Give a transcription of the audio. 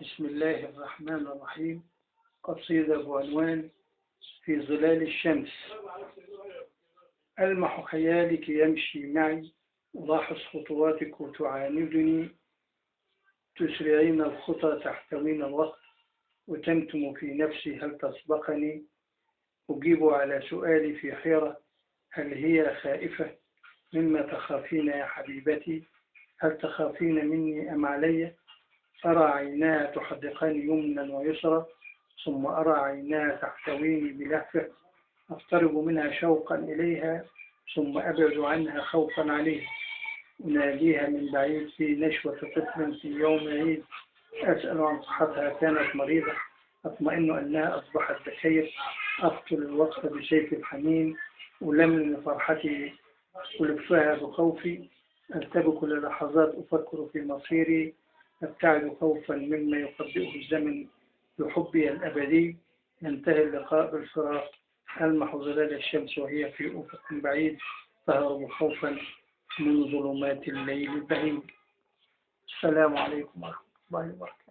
بسم الله الرحمن الرحيم. قصيدة بعنوان في ظلال الشمس. ألمح خيالك يمشي معي، ألاحظ خطواتك وتعاندني، تسرعين الخطى تحتوين الوقت، وتمتم في نفسي هل تسبقني. أجيب على سؤالي في حيرة، هل هي خائفة مما تخافين يا حبيبتي؟ هل تخافين مني أم علي؟ أرى عيناها تحدقان يمنا ويسرى، ثم أرى عيناها تحتويني بلهفة، أقترب منها شوقا إليها، ثم أبعد عنها خوفا عليها. أناديها من بعيد في نشوة طفل في يوم عيد، أسأل عن صحتها كانت مريضة، أطمئن أنها أصبحت بخير، أقتل الوقت بسيف الحنين، ألملم فرحتي ألفها بخوفي، أرتبك للحظات أفكر في مصيري، أبتعد خوفا مما يخبئه الزمن بحبي الأبدي، ينتهي اللقاء بالفراق، ألمح ظلال الشمس وهي في أفق بعيد، تهرب خوفا من ظلمات الليل البهيم. السلام عليكم ورحمة الله وبركاته.